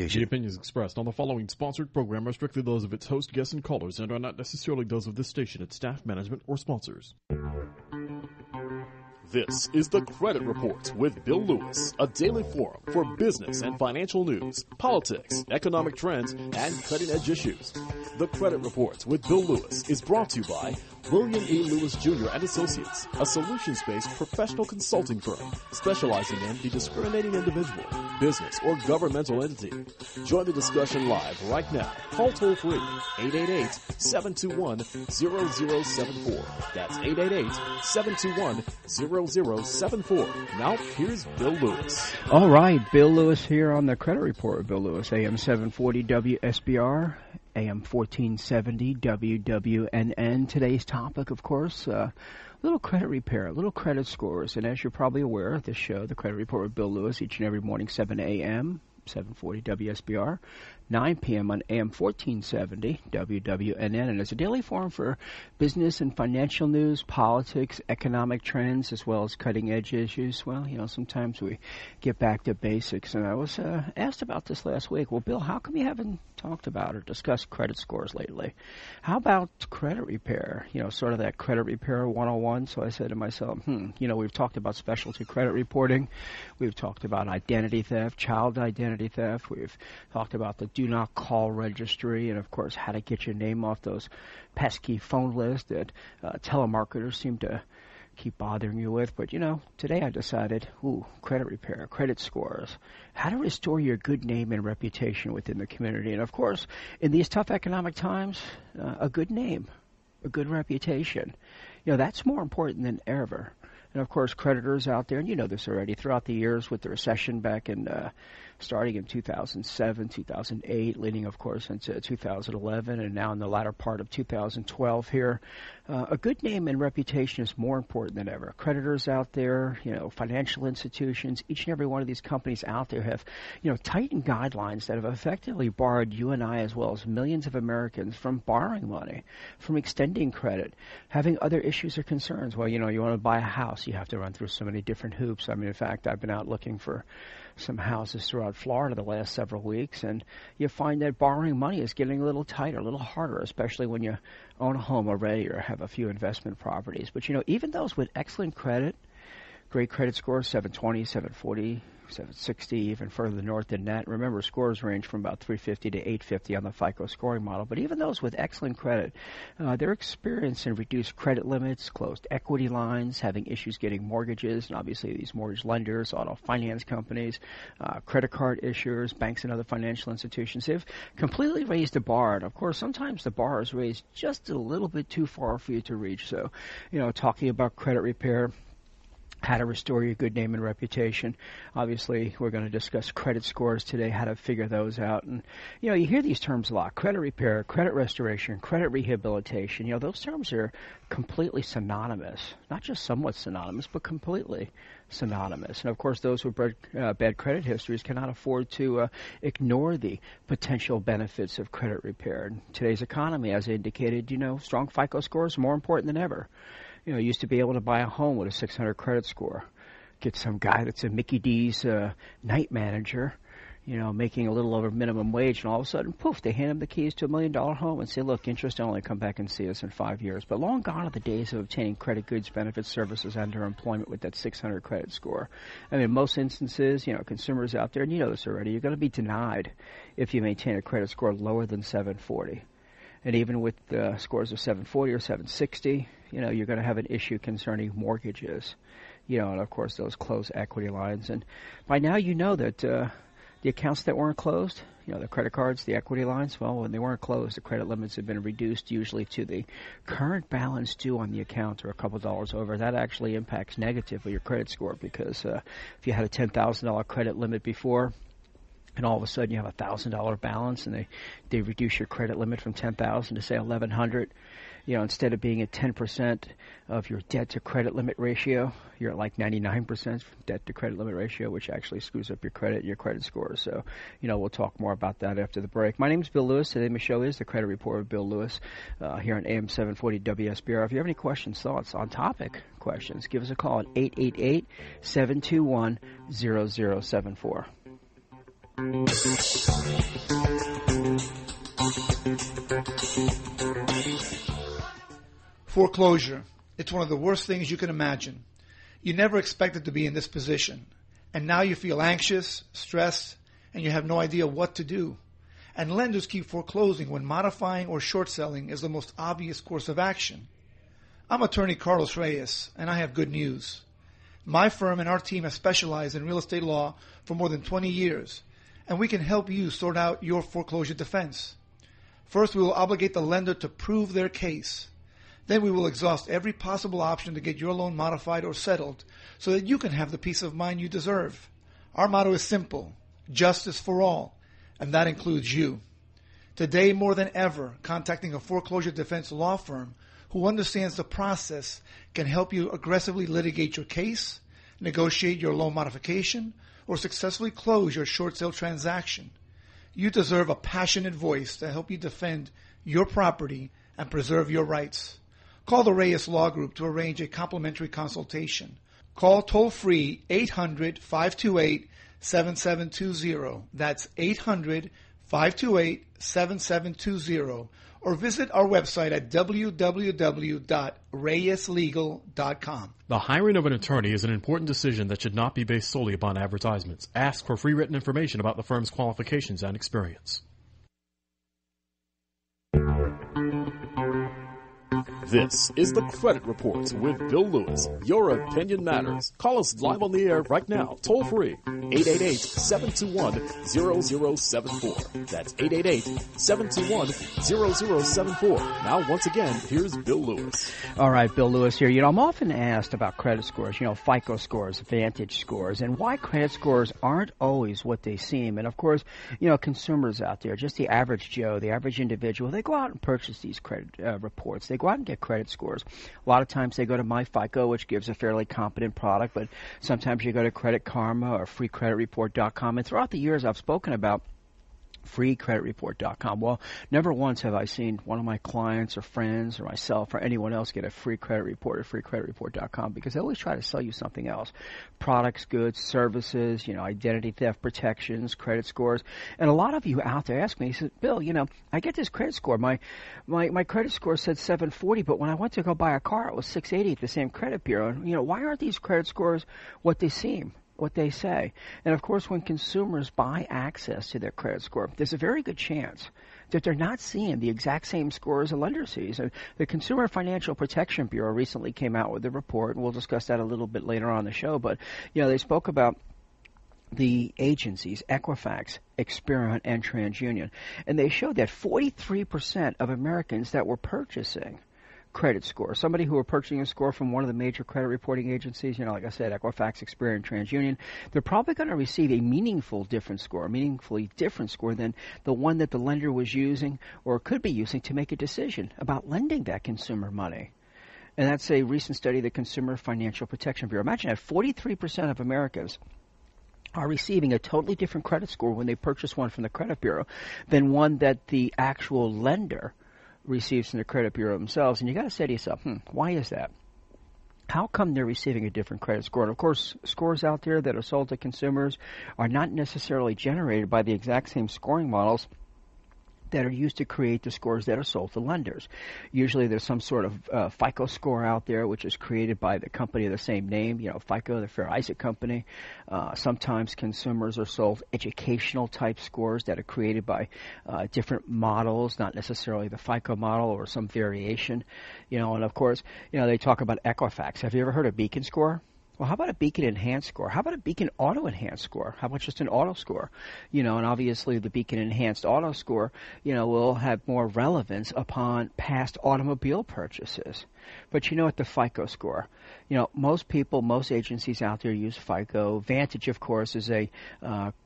The opinions expressed on the following sponsored program are strictly those of its host, guests, and callers and are not necessarily those of this station, its staff, management, or sponsors. This is The Credit Report with Bill Lewis, a daily forum for business and financial news, politics, economic trends, and cutting-edge issues. The Credit Report with Bill Lewis is brought to you by William E. Lewis Jr. and Associates, a solutions-based professional consulting firm specializing in the discriminating individual, business, or governmental entity. Join the discussion live right now. Call toll-free 888-721-0074. That's 888-721-0074. Now, here's Bill Lewis. All right, Bill Lewis here on the Credit Report with Bill Lewis, AM 740 WSBR, AM 1470 WWNN. Today's topic, of course, little credit repair, little credit scores. And as you're probably aware, this show, the Credit Report with Bill Lewis, each and every morning, 7 a.m., 740 WSBR, 9 p.m. on AM 1470 WWNN, and it's a daily forum for business and financial news, politics, economic trends, as well as cutting-edge issues. Well, you know, sometimes we get back to basics, and I was asked about this last week. Well, Bill, how come you haven't talked about or discussed credit scores lately? How about credit repair? You know, sort of that credit repair 101. So I said to myself, you know, we've talked about specialty credit reporting. We've talked about identity theft, child identity theft. We've talked about the do not call registry, and of course how to get your name off those pesky phone lists that telemarketers seem to keep bothering you with. But you know, today I decided, credit repair, credit scores, how to restore your good name and reputation within the community. And of course, in these tough economic times, a good name, a good reputation, you know, that's more important than ever. And of course, creditors out there, and you know this already, throughout the years with the recession back in starting in 2007, 2008, leading, of course, into 2011, and now in the latter part of 2012 here, a good name and reputation is more important than ever. Creditors out there, you know, financial institutions, each and every one of these companies out there have, you know, tightened guidelines that have effectively barred you and I, as well as millions of Americans, from borrowing money, from extending credit, having other issues or concerns. Well, you know, you want to buy a house, you have to run through so many different hoops. I mean, in fact, I've been out looking for some houses throughout Florida the last several weeks, and you find that borrowing money is getting a little tighter, a little harder, especially when you own a home already or have a few investment properties. But, you know, even those with excellent credit, great credit scores, 720, 740, 760, even further north than that. Remember, scores range from about 350 to 850 on the FICO scoring model. But even those with excellent credit, they're experiencing reduced credit limits, closed equity lines, having issues getting mortgages, and obviously these mortgage lenders, auto finance companies, credit card issuers, banks and other financial institutions, they've completely raised the bar. And of course, sometimes the bar is raised just a little bit too far for you to reach. So, you know, talking about credit repair, how to restore your good name and reputation. Obviously, we're going to discuss credit scores today, how to figure those out. And, you know, you hear these terms a lot: credit repair, credit restoration, credit rehabilitation. You know, those terms are completely synonymous. Not just somewhat synonymous, but completely synonymous. And, of course, those with bad credit histories cannot afford to ignore the potential benefits of credit repair. In today's economy, as I indicated, you know, strong FICO scores are more important than ever. You know, you used to be able to buy a home with a 600 credit score, get some guy that's a Mickey D's night manager, you know, making a little over minimum wage, and all of a sudden, poof, they hand him the keys to $1 million home and say, look, interest only, come back and see us in 5 years. But long gone are the days of obtaining credit goods, benefits, services, and or employment with that 600 credit score. I mean, in most instances, you know, consumers out there, and you know this already, you're going to be denied if you maintain a credit score lower than 740. And even with scores of 740 or 760, you know, you're going to have an issue concerning mortgages, you know, and of course those closed equity lines. And by now you know that the accounts that weren't closed, you know, the credit cards, the equity lines, well, when they weren't closed, the credit limits have been reduced usually to the current balance due on the account or a couple dollars over. That actually impacts negatively your credit score, because if you had a $10,000 credit limit before, and all of a sudden you have a $1,000 balance, and they reduce your credit limit from $10,000 to say $1,100. You know, instead of being at 10% of your debt to credit limit ratio, you're at like 99% debt to credit limit ratio, which actually screws up your credit and your credit score. So, you know, we'll talk more about that after the break. My name is Bill Lewis. Today's show is the Credit Report with Bill Lewis here on AM 740 WSBR. If you have any questions, thoughts, on topic questions, give us a call at 888-721-0074. Foreclosure. It's one of the worst things you can imagine. You never expected to be in this position, and now you feel anxious, stressed, and you have no idea what to do. And lenders keep foreclosing when modifying or short selling is the most obvious course of action. I'm attorney Carlos Reyes, and I have good news. My firm and our team have specialized in real estate law for more than 20 years, and we can help you sort out your foreclosure defense. First, we will obligate the lender to prove their case. Then we will exhaust every possible option to get your loan modified or settled so that you can have the peace of mind you deserve. Our motto is simple: justice for all, and that includes you. Today, more than ever, contacting a foreclosure defense law firm who understands the process can help you aggressively litigate your case, negotiate your loan modification, or successfully close your short sale transaction. You deserve a passionate voice to help you defend your property and preserve your rights. Call the Reyes Law Group to arrange a complimentary consultation. Call toll-free 800-528-7720. That's 800-528-7720. Or visit our website at www.reyeslegal.com. The hiring of an attorney is an important decision that should not be based solely upon advertisements. Ask for free written information about the firm's qualifications and experience. This is the Credit Report with Bill Lewis. Your opinion matters. Call us live on the air right now, toll free, 888-721-0074. That's 888-721-0074. Now, once again, here's Bill Lewis. All right, Bill Lewis here. I'm often asked about credit scores, FICO scores, Vantage scores, and why credit scores aren't always what they seem. And, of course, consumers out there, just the average Joe, the average individual, they go out and purchase these credit reports. They go out and get credit scores. A lot of times they go to MyFICO, which gives a fairly competent product, but sometimes you go to Credit Karma or FreeCreditReport.com. And throughout the years, I've spoken about FreeCreditReport.com. Well, never once have I seen one of my clients or friends or myself or anyone else get a free credit report at FreeCreditReport.com, because they always try to sell you something else. Products, goods, services, identity theft protections, credit scores. And a lot of you out there ask me, he said, Bill, I get this credit score. My credit score said 740, but when I went to go buy a car, it was 680 at the same credit bureau. And, why aren't these credit scores what they seem? What they say. And of course, when consumers buy access to their credit score, there's a very good chance that they're not seeing the exact same scores a lender sees. And the Consumer Financial Protection Bureau recently came out with a report, and we'll discuss that a little bit later on the show, but they spoke about the agencies, Equifax, Experian, and TransUnion, and they showed that 43% of Americans that were purchasing credit score, somebody who are purchasing a score from one of the major credit reporting agencies, like I said, Equifax, Experian, TransUnion, they're probably going to receive a meaningfully different score than the one that the lender was using or could be using to make a decision about lending that consumer money. And that's a recent study of the Consumer Financial Protection Bureau. Imagine that 43% of Americans are receiving a totally different credit score when they purchase one from the credit bureau than one that the actual lender receives from the credit bureau themselves. And you got to say to yourself, why is that? How come they're receiving a different credit score? And of course, scores out there that are sold to consumers are not necessarily generated by the exact same scoring models that are used to create the scores that are sold to lenders. Usually there's some sort of FICO score out there, which is created by the company of the same name, FICO, the Fair Isaac Company. Sometimes consumers are sold educational type scores that are created by different models, not necessarily the FICO model or some variation. And of course, they talk about Equifax. Have you ever heard of Beacon score? Well, how about a Beacon Enhanced score? How about a Beacon Auto Enhanced score? How about just an auto score? And obviously the Beacon Enhanced auto score, will have more relevance upon past automobile purchases. But at the FICO score, most people, most agencies out there use FICO. Vantage, of course, is a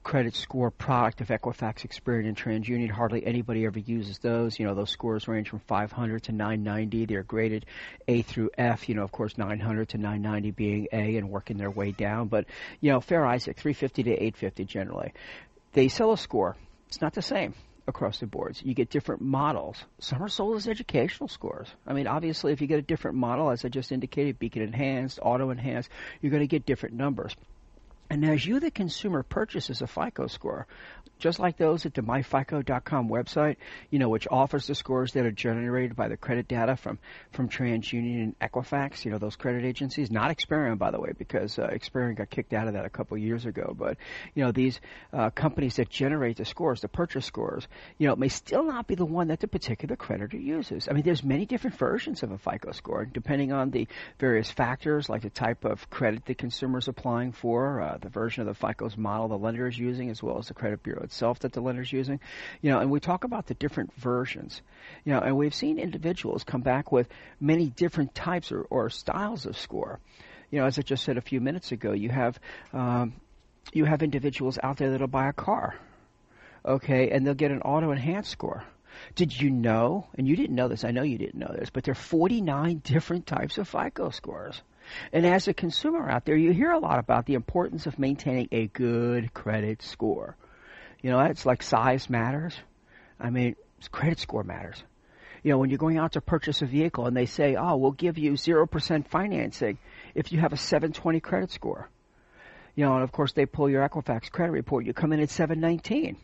credit score product of Equifax, Experian, and TransUnion. Hardly anybody ever uses those. Those scores range from 500 to 990. They're graded A through F, of course, 900 to 990 being A and working their way down. But, Fair Isaac, 350 to 850 generally. They sell a score. It's not the same across the boards. You get different models. Some are sold as educational scores. Obviously, if you get a different model, as I just indicated, Beacon Enhanced, Auto Enhanced, you're going to get different numbers. And as you, the consumer, purchases a FICO score, just like those at the myfico.com website, which offers the scores that are generated by the credit data from TransUnion and Equifax, those credit agencies, not Experian, by the way, because Experian got kicked out of that a couple of years ago. But, these companies that generate the scores, the purchase scores, it may still not be the one that the particular creditor uses. I mean, there's many different versions of a FICO score, depending on the various factors, like the type of credit the consumer is applying for, the version of the FICO's model the lender is using, as well as the credit bureau itself that the lender is using. And we talk about the different versions. And we've seen individuals come back with many different types or styles of score. As I just said a few minutes ago, you have individuals out there that'll buy a car, okay, and they'll get an auto enhanced score. Did you know, and you didn't know this, I know you didn't know this, but there are 49 different types of FICO scores. And as a consumer out there, you hear a lot about the importance of maintaining a good credit score. It's like size matters. I mean, credit score matters. When you're going out to purchase a vehicle and they say, we'll give you 0% financing if you have a 720 credit score. And of course they pull your Equifax credit report. You come in at 719.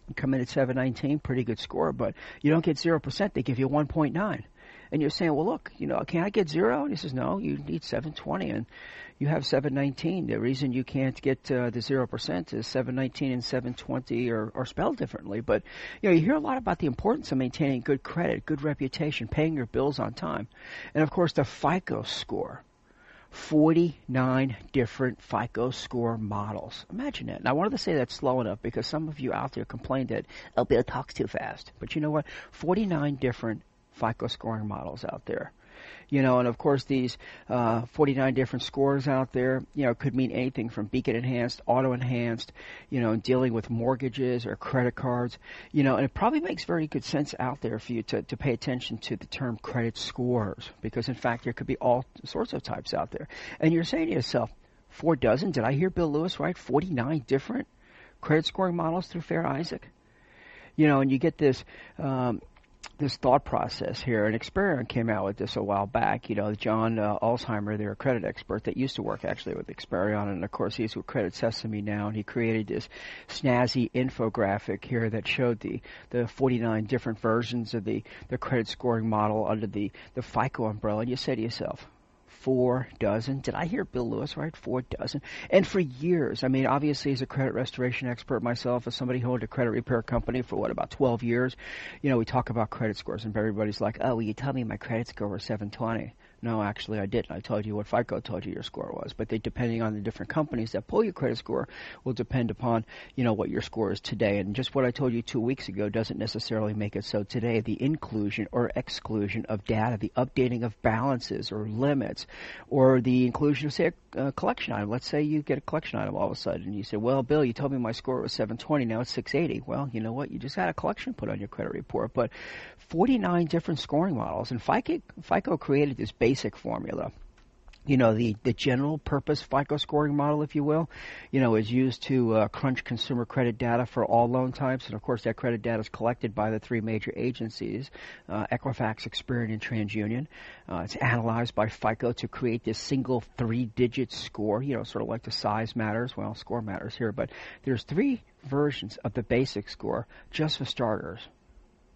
You come in at 719, pretty good score, but you don't get 0%. They give you 1.9. And you're saying, well, look, can I get 0? And he says, no, you need 720, and you have 719. The reason you can't get the 0% is 719 and 720 are spelled differently. But, you hear a lot about the importance of maintaining good credit, good reputation, paying your bills on time. And, of course, the FICO score. 49 different FICO score models. Imagine that. And I wanted to say that slow enough because some of you out there complained that Bill talks too fast. But you know what? 49 different FICO scoring models out there. And of course these 49 different scores out there, could mean anything from beacon enhanced, auto enhanced, dealing with mortgages or credit cards, and it probably makes very good sense out there for you to pay attention to the term credit scores, because in fact there could be all sorts of types out there. And you're saying to yourself, 4 dozen? Did I hear Bill Lewis right? 49 different credit scoring models through Fair Isaac? And you get this thought process here, and Experian came out with this a while back. John Alzheimer, they're a credit expert that used to work actually with Experian, and of course he's with Credit Sesame now, and he created this snazzy infographic here that showed the 49 different versions of the credit scoring model under the FICO umbrella. And you say to yourself, 4 dozen? Did I hear Bill Lewis right? 4 dozen? And for years, I mean, obviously as a credit restoration expert myself, as somebody who owned a credit repair company for about 12 years, we talk about credit scores, and everybody's like, oh, well, you tell me my credit score was 720. No, actually I didn't. I told you what FICO told you your score was. But depending on the different companies that pull your credit score will depend upon, what your score is today. And just what I told you 2 weeks ago doesn't necessarily make it so today. The inclusion or exclusion of data, the updating of balances or limits, or the inclusion of, say, a collection item. Let's say you get a collection item all of a sudden, and you say, well, Bill, you told me my score was 720, now it's 680. Well, you know what? You just had a collection put on your credit report. But 49 different scoring models, and FICO created this basic formula. The general purpose FICO scoring model, if you will, is used to crunch consumer credit data for all loan types. And, of course, that credit data is collected by the 3 major agencies, Equifax, Experian, and TransUnion. It's analyzed by FICO to create this single 3-digit score, sort of like the size matters. Well, score matters here, but there's 3 versions of the basic score just for starters.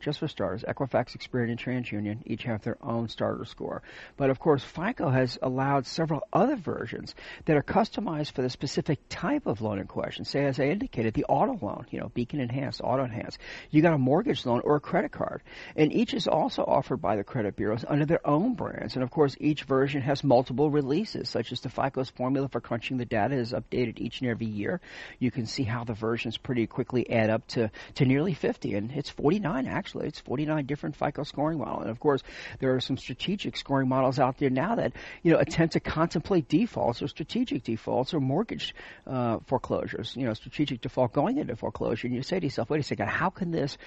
Equifax, Experian, and TransUnion each have their own starter score. But, of course, FICO has allowed several other versions that are customized for the specific type of loan in question. Say, as I indicated, the auto loan, beacon enhanced, auto enhanced. You got a mortgage loan or a credit card. And each is also offered by the credit bureaus under their own brands. And, of course, each version has multiple releases, such as the FICO's formula for crunching the data is updated each and every year. You can see how the versions pretty quickly add up to nearly 50. And it's 49, actually. It's 49 different FICO scoring models. And, of course, there are some strategic scoring models out there now that, attempt to contemplate defaults or strategic defaults or mortgage foreclosures, strategic default going into foreclosure. And you say to yourself, wait a second, how can this,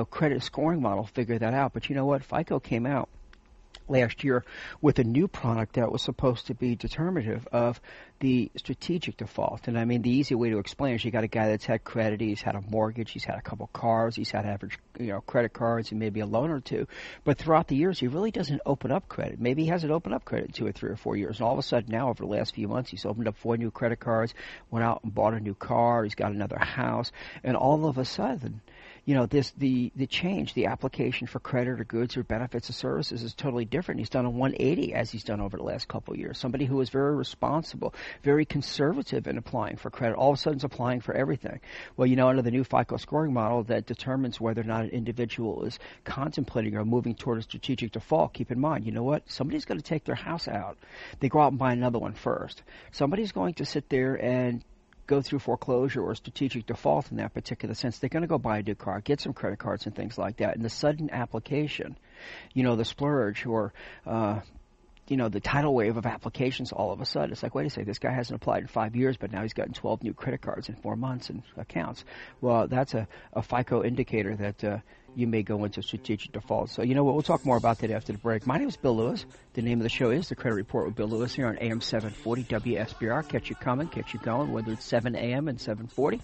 credit scoring model figure that out? But you know what? FICO came out last year with a new product that was supposed to be determinative of the strategic default. And I mean, the easy way to explain is you got a guy that's had credit, he's had a mortgage, he's had a couple cars, he's had average, credit cards and maybe a loan or two. But throughout the years, he really doesn't open up credit. Maybe he hasn't opened up credit in 2 or 3 or 4 years. And all of a sudden now, over the last few months, he's opened up 4 new credit cards, went out and bought a new car, he's got another house, and all of a sudden, the change, the application for credit or goods or benefits or services is totally different. He's done a 180 as he's done over the last couple of years. Somebody who is very responsible, very conservative in applying for credit, all of a sudden is applying for everything. Well, under the new FICO scoring model that determines whether or not an individual is contemplating or moving toward a strategic default, keep in mind, you know what? Somebody's going to take their house out. They go out and buy another one first. Somebody's going to sit there and go through foreclosure or strategic default in that particular sense. They're going to go buy a new car, get some credit cards and things like that. And the sudden application, the splurge or, the tidal wave of applications all of a sudden. It's like, wait a second, this guy hasn't applied in 5 years, but now he's gotten 12 new credit cards in 4 months and accounts. Well, that's a FICO indicator that you may go into strategic default. So you know what? We'll talk more about that after the break. My name is Bill Lewis. The name of the show is The Credit Report with Bill Lewis here on AM 740 WSBR. Catch you coming, catch you going, whether it's 7 a.m. and 740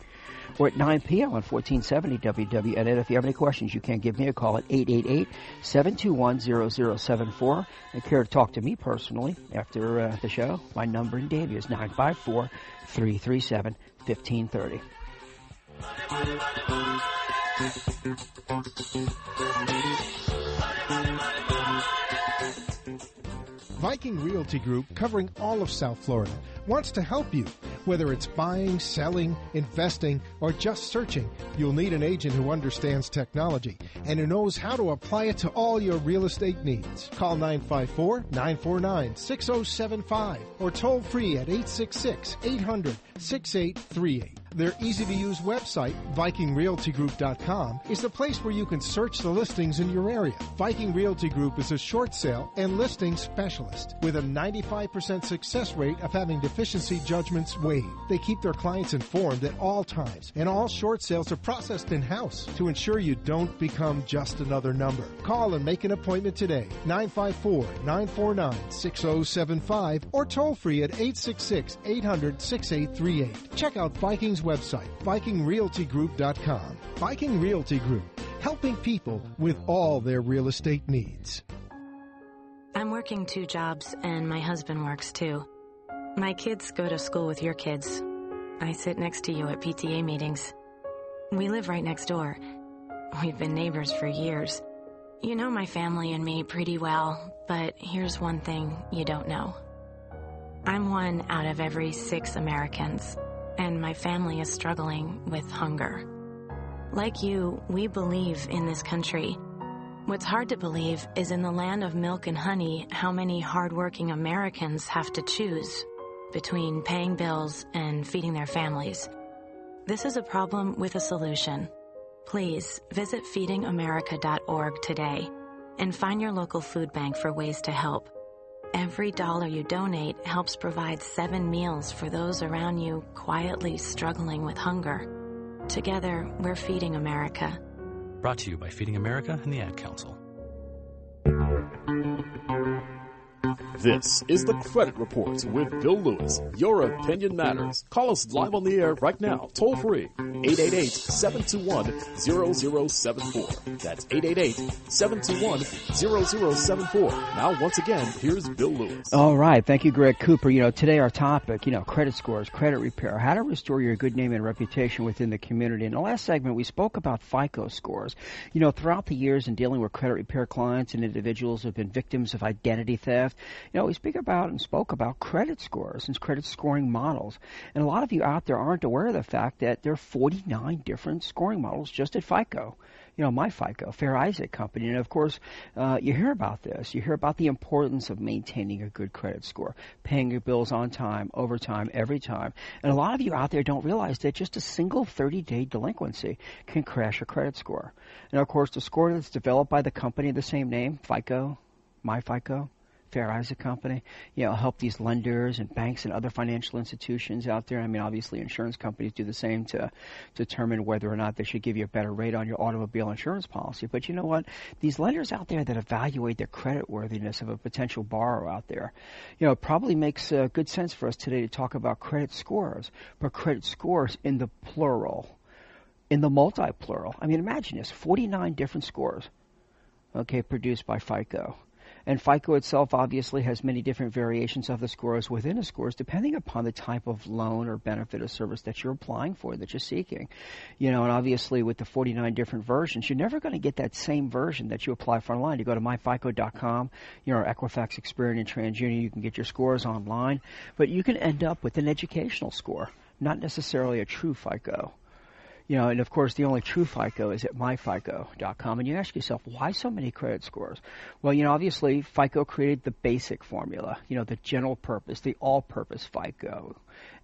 or at 9 p.m. on 1470 WWNN. If you have any questions, you can give me a call at 888-721-0074. And care to talk to me personally after the show, my number in Davie is 954-337-1530. Viking Realty Group, covering all of South Florida, wants to help you. Whether it's buying, selling, investing, or just searching, you'll need an agent who understands technology and who knows how to apply it to all your real estate needs. Call 954-949-6075 or toll free at 866-800-6838. Their easy-to-use website, VikingRealtyGroup.com, is the place where you can search the listings in your area. Viking Realty Group is a short sale and listing specialist with a 95% success rate of having deficiency judgments waived. They keep their clients informed at all times, and all short sales are processed in-house to ensure you don't become just another number. Call and make an appointment today, 954-949-6075, or toll free at 866-800-6838. Check out Viking's website, VikingRealtyGroup.com. Viking Realty Group, helping people with all their real estate needs. I'm working 2 jobs, and my husband works too. My kids go to school with your kids. I sit next to you at PTA meetings. We live right next door. We've been neighbors for years. You know my family and me pretty well, but here's one thing you don't know. I'm 1 out of every 6 Americans, and my family is struggling with hunger. Like you, we believe in this country. What's hard to believe is in the land of milk and honey, how many hardworking Americans have to choose between paying bills and feeding their families. This is a problem with a solution. Please visit feedingamerica.org today and find your local food bank for ways to help. Every dollar you donate helps provide 7 meals for those around you quietly struggling with hunger. Together, we're Feeding America. Brought to you by Feeding America and the Ad Council. This is the Credit Report with Bill Lewis. Your opinion matters. Call us live on the air right now, toll free, 888-721-0074. That's 888-721-0074. Now, once again, here's Bill Lewis. All right. Thank you, Greg Cooper. Today our topic, credit scores, credit repair, how to restore your good name and reputation within the community. In the last segment, we spoke about FICO scores. Throughout the years in dealing with credit repair clients and individuals who have been victims of identity theft, we spoke about credit scores and credit scoring models. And a lot of you out there aren't aware of the fact that there are 49 different scoring models just at FICO. My FICO, Fair Isaac Company. And, of course, you hear about this. You hear about the importance of maintaining a good credit score, paying your bills on time, overtime, every time. And a lot of you out there don't realize that just a single 30-day delinquency can crash a credit score. And, of course, the score that's developed by the company of the same name, FICO, my FICO, Fair Isaac Company, help these lenders and banks and other financial institutions out there. I mean, obviously insurance companies do the same to determine whether or not they should give you a better rate on your automobile insurance policy. But you know what? These lenders out there that evaluate the creditworthiness of a potential borrower out there, it probably makes good sense for us today to talk about credit scores, but credit scores in the plural, in the multi-plural. I mean, imagine this, 49 different scores, produced by FICO. And FICO itself obviously has many different variations of the scores within the scores depending upon the type of loan or benefit or service that you're applying for, that you're seeking. And obviously with the 49 different versions, you're never going to get that same version that you apply for online. You go to myfico.com, Equifax, Experian, and TransUnion, you can get your scores online. But you can end up with an educational score, not necessarily a true FICO. And of course, the only true FICO is at myfico.com. And you ask yourself, why so many credit scores? Well, obviously, FICO created the basic formula, the general purpose, the all-purpose FICO.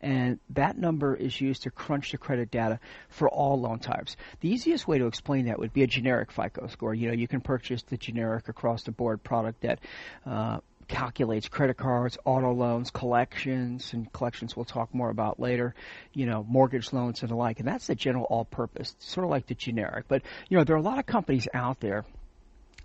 And that number is used to crunch the credit data for all loan types. The easiest way to explain that would be a generic FICO score. You can purchase the generic across-the-board product that calculates credit cards, auto loans, collections, and collections we'll talk more about later, mortgage loans and the like. And that's the general all-purpose, sort of like the generic. But, there are a lot of companies out there.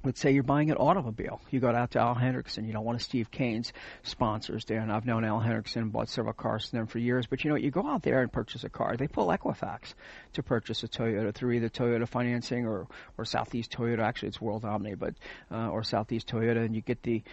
Let's say you're buying an automobile. You go out to Al Hendrickson, one of Steve Kane's sponsors there, and I've known Al Hendrickson and bought several cars from them for years. But, you go out there and purchase a car. They pull Equifax to purchase a Toyota through either Toyota financing or Southeast Toyota. Actually, it's World Omni, but or Southeast Toyota, and you get the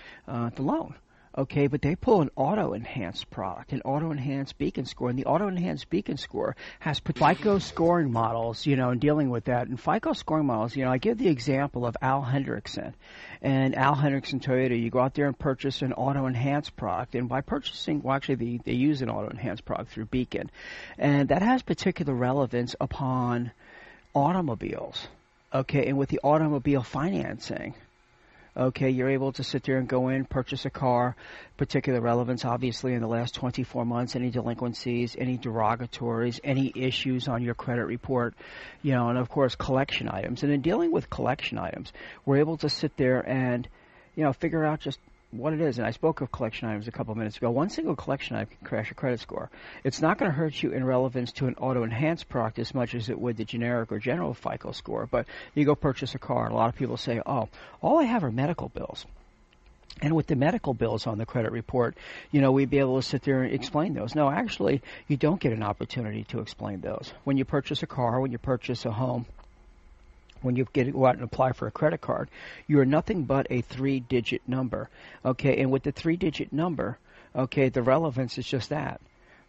loan. Okay, but they pull an auto-enhanced product, an auto-enhanced beacon score, and the auto-enhanced beacon score has FICO scoring models, and dealing with that. And FICO scoring models, I give the example of Al Hendrickson. And Al Hendrickson Toyota, you go out there and purchase an auto-enhanced product, and by purchasing, actually they use an auto-enhanced product through Beacon, and that has particular relevance upon automobiles. Okay, and with the automobile financing, you're able to sit there and go in, purchase a car, particular relevance, obviously, in the last 24 months, any delinquencies, any derogatories, any issues on your credit report, and, of course, collection items. And in dealing with collection items, we're able to sit there and, figure out just what it is. And I spoke of collection items a couple of minutes ago. One single collection item can crash your credit score. It's not going to hurt you in relevance to an auto-enhanced product as much as it would the generic or general FICO score. But you go purchase a car, and a lot of people say, oh, all I have are medical bills. And with the medical bills on the credit report, we'd be able to sit there and explain those. No, actually, you don't get an opportunity to explain those. When you purchase a car, when you purchase a home, when you go out and apply for a credit card, you are nothing but a 3-digit number. Okay, and with the 3-digit number, the relevance is just that.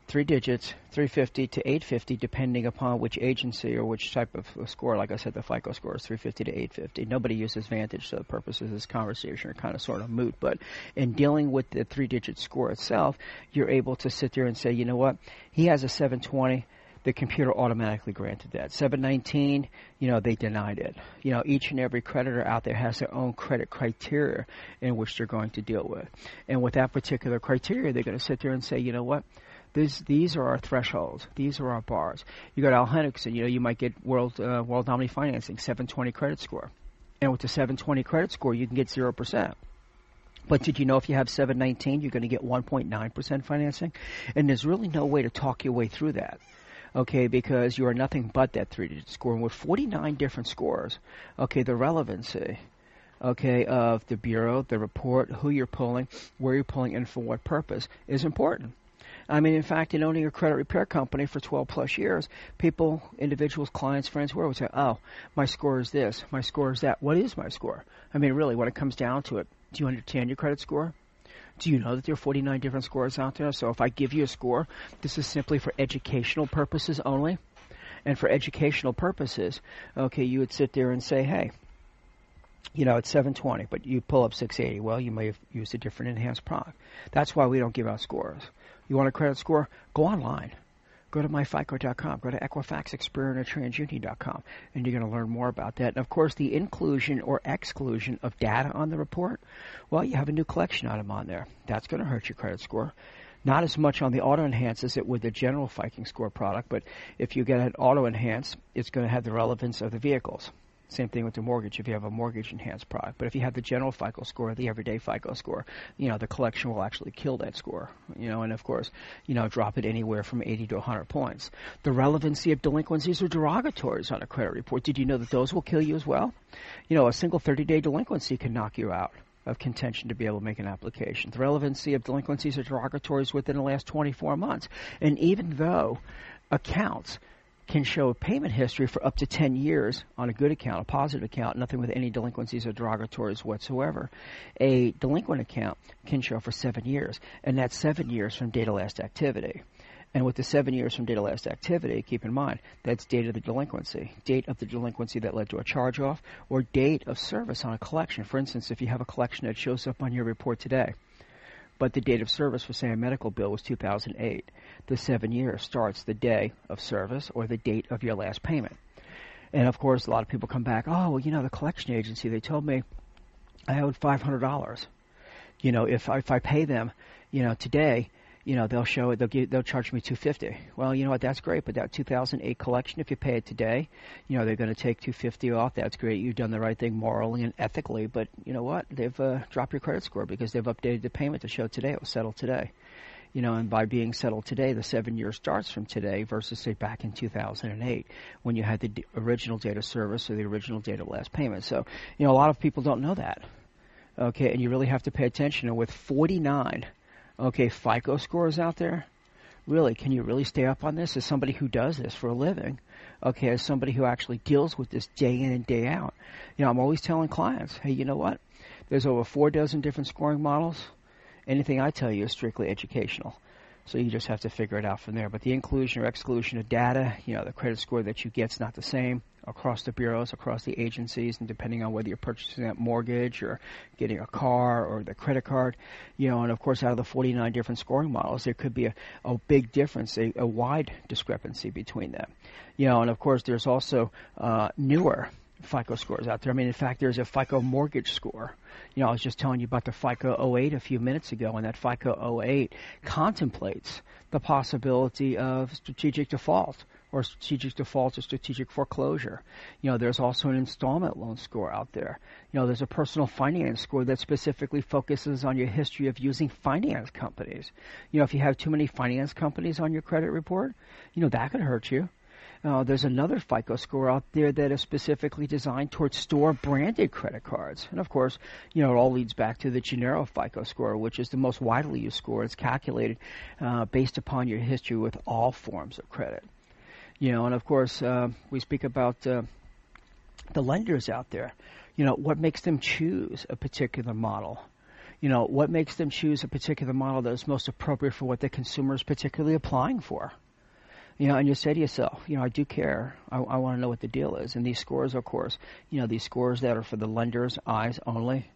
3 digits, 350 to 850, depending upon which agency or which type of score. Like I said, the FICO score is 350 to 850. Nobody uses Vantage, so the purposes of this conversation are kind of sort of moot. But in dealing with the 3-digit score itself, you're able to sit there and say, you know what, he has a 720. The computer automatically granted that. 719, they denied it. Each and every creditor out there has their own credit criteria in which they're going to deal with. And with that particular criteria, they're going to sit there and say, you know what, these are our thresholds. These are our bars. You got Al Hendrickson, you might get World Omni Financing, 720 credit score. And with the 720 credit score, you can get 0%. But did you know if you have 719, you're going to get 1.9% financing? And there's really no way to talk your way through that. Okay, because you are nothing but that 3-digit score. And with 49 different scores, the relevancy, of the bureau, the report, who you're pulling, where you're pulling, and for what purpose is important. I mean, in fact, in owning a credit repair company for 12 plus years, people, individuals, clients, friends, whoever would say, oh, my score is this, my score is that. What is my score? I mean, really, when it comes down to it, do you understand your credit score? Do you know that there are 49 different scores out there? So if I give you a score, this is simply for educational purposes only. And for educational purposes, you would sit there and say, hey, it's 720, but you pull up 680. Well, you may have used a different enhanced product. That's why we don't give out scores. You want a credit score? Go online. Go to myfico.com. Go to Equifax, Experian, or TransUnion.com, and you're going to learn more about that. And, of course, the inclusion or exclusion of data on the report, well, you have a new collection item on there. That's going to hurt your credit score. Not as much on the auto-enhance as it would the general FICO score product, but if you get an auto-enhance, it's going to have the relevance of the vehicles. Same thing with the mortgage if you have a mortgage-enhanced product. But if you have the general FICO score, the everyday FICO score, the collection will actually kill that score, and of course, drop it anywhere from 80 to 100 points. The relevancy of delinquencies or derogatories on a credit report, did you know that those will kill you as well? A single 30-day delinquency can knock you out of contention to be able to make an application. The relevancy of delinquencies or derogatories within the last 24 months. And even though accounts can show a payment history for up to 10 years on a good account, a positive account, nothing with any delinquencies or derogatories whatsoever. A delinquent account can show for 7 years, and that's 7 years from date of last activity. And with the 7 years from date of last activity, keep in mind, that's date of the delinquency that led to a charge-off, or date of service on a collection. For instance, if you have a collection that shows up on your report today, but the date of service for, say, a medical bill was 2008. The 7 years starts the day of service or the date of your last payment. And, of course, a lot of people come back, the collection agency, they told me I owed $500. If I pay them, today, they'll show it, they'll charge me $250. Well, you know what, that's great, but that 2008 collection, if you pay it today, they're going to take $250 off. That's great. You've done the right thing morally and ethically, but you know what? They've dropped your credit score because they've updated the payment to show today it was settled today. And by being settled today, the 7 years starts from today versus, say, back in 2008 when you had the original date of service or the original date of last payment. So, a lot of people don't know that. Okay, and you really have to pay attention. And with 49 FICO scores out there, really, can you really stay up on this as somebody who does this for a living? As somebody who actually deals with this day in and day out. I'm always telling clients, hey, you know what? There's over 4 dozen different scoring models. Anything I tell you is strictly educational. So you just have to figure it out from there. But the inclusion or exclusion of data, the credit score that you get is not the same across the bureaus, across the agencies, and depending on whether you're purchasing that mortgage or getting a car or the credit card, and of course out of the 49 different scoring models, there could be a big difference, a wide discrepancy between them. And of course there's also newer FICO scores out there. In fact, there's a FICO mortgage score. I was just telling you about the FICO 08 a few minutes ago, and that FICO 08 contemplates the possibility of strategic default or strategic foreclosure. There's also an installment loan score out there. There's a personal finance score that specifically focuses on your history of using finance companies. If you have too many finance companies on your credit report, that could hurt you. There's another FICO score out there that is specifically designed towards store-branded credit cards. And, of course, it all leads back to the Genero FICO score, which is the most widely used score. It's calculated based upon your history with all forms of credit. And, of course, we speak about the lenders out there. What makes them choose a particular model? What makes them choose a particular model that is most appropriate for what the consumer is particularly applying for? And you say to yourself, I do care. I want to know what the deal is. And these scores, of course, these scores that are for the lender's eyes only.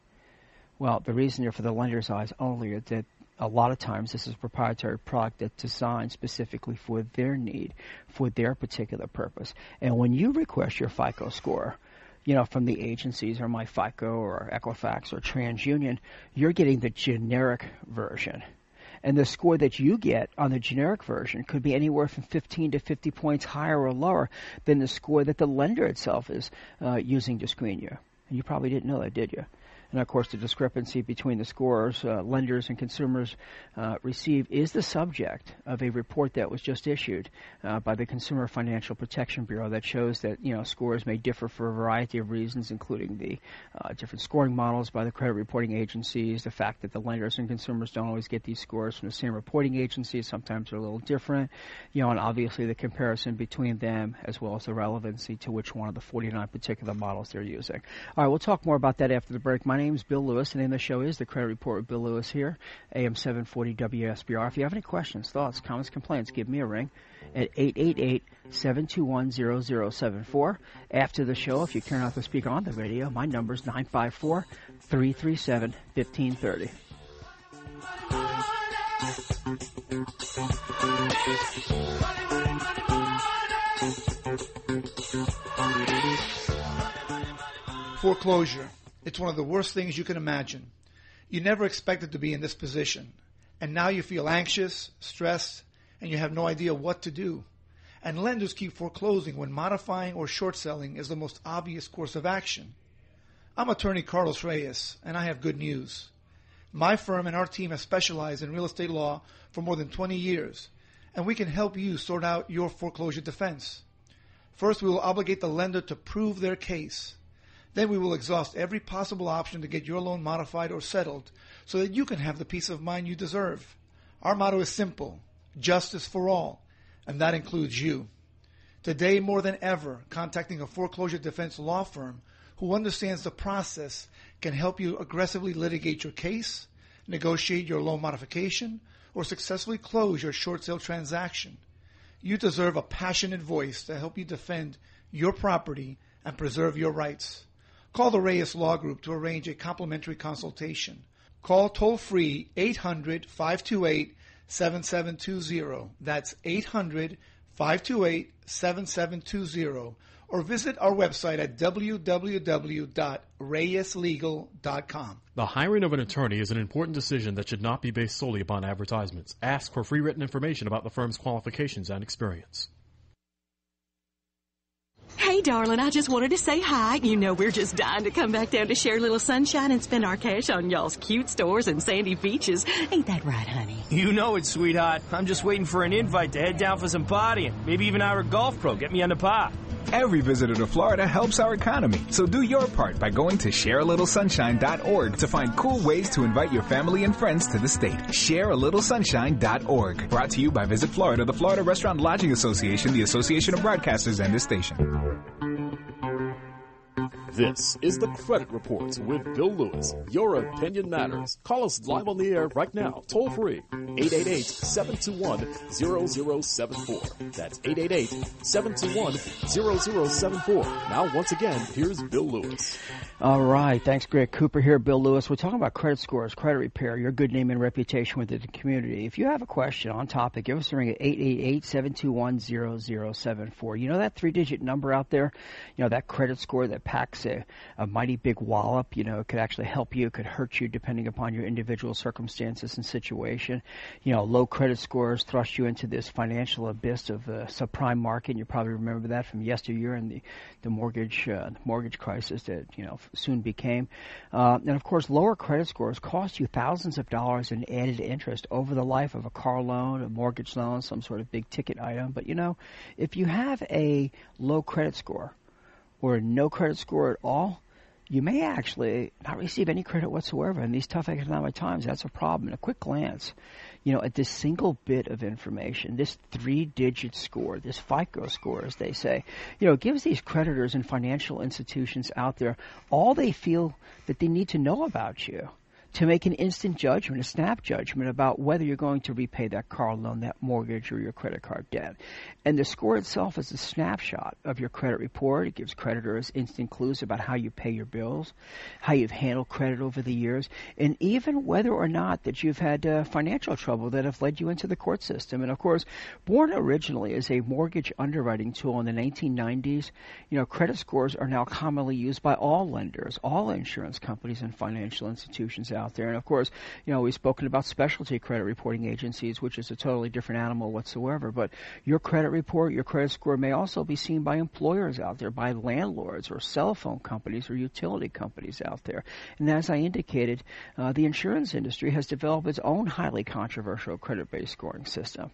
Well, the reason they're for the lender's eyes only is that a lot of times this is a proprietary product that's designed specifically for their need, for their particular purpose. And when you request your FICO score, from the agencies or MyFICO or Equifax or TransUnion, you're getting the generic version. And the score that you get on the generic version could be anywhere from 15 to 50 points higher or lower than the score that the lender itself is using to screen you. And you probably didn't know that, did you? And, of course, the discrepancy between the scores lenders and consumers receive is the subject of a report that was just issued by the Consumer Financial Protection Bureau that shows that, scores may differ for a variety of reasons, including the different scoring models by the credit reporting agencies, the fact that the lenders and consumers don't always get these scores from the same reporting agencies. Sometimes they're a little different, and obviously the comparison between them as well as the relevancy to which one of the 49 particular models they're using. All right, we'll talk more about that after the break. My name is Bill Lewis. The name of the show is The Credit Report with Bill Lewis here, AM 740 WSBR. If you have any questions, thoughts, comments, complaints, give me a ring at 888-721-0074. After the show, if you turn off the speaker on the radio, my number is 954-337-1530. Foreclosure. It's one of the worst things you can imagine. You never expected to be in this position. And now you feel anxious, stressed, and you have no idea what to do. and lenders keep foreclosing when modifying or short selling is the most obvious course of action. I'm attorney Carlos Reyes, and I have good news. My firm and our team have specialized in real estate law for more than 20 years, and we can help you sort out your foreclosure defense. First, we will obligate the lender to prove their case. Then we will exhaust every possible option to get your loan modified or settled so that you can have the peace of mind you deserve. Our motto is simple: justice for all, and that includes you. Today, more than ever, contacting a foreclosure defense law firm who understands the process can help you aggressively litigate your case, negotiate your loan modification, or successfully close your short sale transaction. You deserve a passionate voice to help you defend your property and preserve your rights. Call the Reyes Law Group to arrange a complimentary consultation. Call toll-free 800-528-7720. That's 800-528-7720. Or visit our website at www.reyeslegal.com. The hiring of an attorney is an important decision that should not be based solely upon advertisements. Ask for free written information about the firm's qualifications and experience. Hey, darling, I just wanted to say hi. You know we're just dying to come back down to share a little sunshine and spend our cash on y'all's cute stores and sandy beaches. Ain't that right, honey? You know it, sweetheart. I'm just waiting for an invite to head down for some partying. Maybe even our golf pro. Get me on the par. Every visitor to Florida helps our economy, so do your part by going to sharealittle.sunshine.org to find cool ways to invite your family and friends to the state. Sharealittle.sunshine.org. Brought to you by Visit Florida, the Florida Restaurant Lodging Association, the Association of Broadcasters, and this station. This is the Credit Report with Bill Lewis. Your opinion matters. Call us live on the air right now, toll free, 888-721-0074. That's 888-721-0074. Now, once again, here's Bill Lewis. All right. Thanks, Greg Cooper here, Bill Lewis. We're talking about credit scores, credit repair, your good name and reputation within the community. If you have a question on topic, give us a ring at 888-721-0074. You know that three-digit number out there? You know, that credit score that packs a mighty big wallop. You know, it could actually help you, it could hurt you depending upon your individual circumstances and situation. You know, low credit scores thrust you into this financial abyss of the subprime market. And you probably remember that from yesteryear and the mortgage crisis that, you know, soon became. And of course, lower credit scores cost you thousands of dollars in added interest over the life of a car loan, a mortgage loan, some sort of big ticket item. But you know, if you have a low credit score or no credit score at all, you may actually not receive any credit whatsoever. In these tough economic times, that's a problem. In a quick glance, you know, at this single bit of information, this three-digit score, this FICO score, as they say, you know, it gives these creditors and financial institutions out there all they feel that they need to know about you to make an instant judgment, a snap judgment about whether you're going to repay that car loan, that mortgage, or your credit card debt. And the score itself is a snapshot of your credit report. It gives creditors instant clues about how you pay your bills, how you've handled credit over the years, and even whether or not that you've had financial trouble that have led you into the court system. And of course, born originally as a mortgage underwriting tool in the 1990s, you know, credit scores are now commonly used by all lenders, all insurance companies, and financial institutions out there. And of course, you know, we've spoken about specialty credit reporting agencies, which is a totally different animal whatsoever. But your credit report, your credit score may also be seen by employers out there, by landlords or cell phone companies or utility companies out there. And as I indicated, the insurance industry has developed its own highly controversial credit-based scoring system.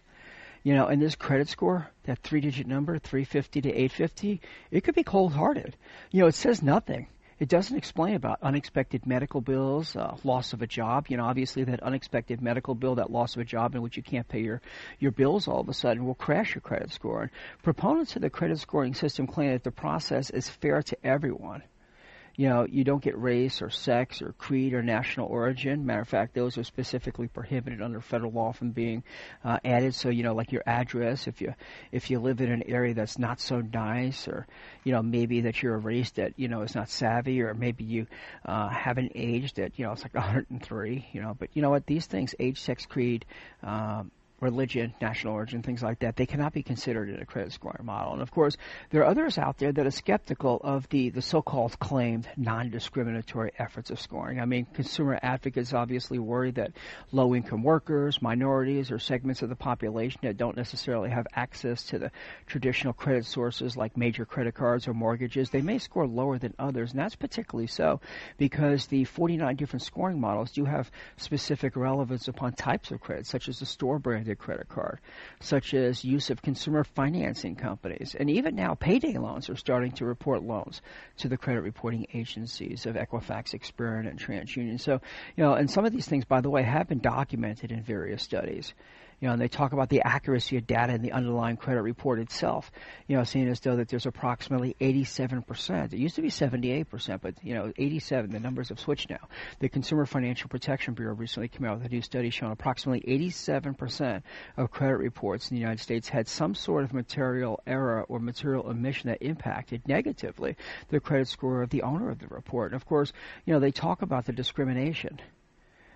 You know, and this credit score, that three-digit number, 350 to 850, it could be cold-hearted. You know, it says nothing. It doesn't explain about unexpected medical bills, loss of a job. You know, obviously that unexpected medical bill, that loss of a job in which you can't pay your bills all of a sudden will crash your credit score. And proponents of the credit scoring system claim that the process is fair to everyone. You know, you don't get race or sex or creed or national origin. Matter of fact, those are specifically prohibited under federal law from being added. So, you know, like your address, if you live in an area that's not so nice, or, you know, maybe that you're a race that, you know, is not savvy, or maybe you have an age that, you know, it's like 103, you know. But you know what? These things, age, sex, creed, religion, national origin, things like that, they cannot be considered in a credit scoring model. And of course, there are others out there that are skeptical of the so-called claimed non-discriminatory efforts of scoring. I mean, consumer advocates obviously worry that low-income workers, minorities, or segments of the population that don't necessarily have access to the traditional credit sources like major credit cards or mortgages, they may score lower than others. And that's particularly so because the 49 different scoring models do have specific relevance upon types of credit, such as the store-branded credit card, such as use of consumer financing companies. And even now, payday loans are starting to report loans to the credit reporting agencies of Equifax, Experian, and TransUnion. So, and some of these things, by the way, have been documented in various studies. And they talk about the accuracy of data in the underlying credit report itself, seeing as though that there's approximately 87%. It used to be 78%, but, 87, the numbers have switched now. The Consumer Financial Protection Bureau recently came out with a new study showing approximately 87% of credit reports in the United States had some sort of material error or material omission that impacted negatively the credit score of the owner of the report. And, of course, they talk about the discrimination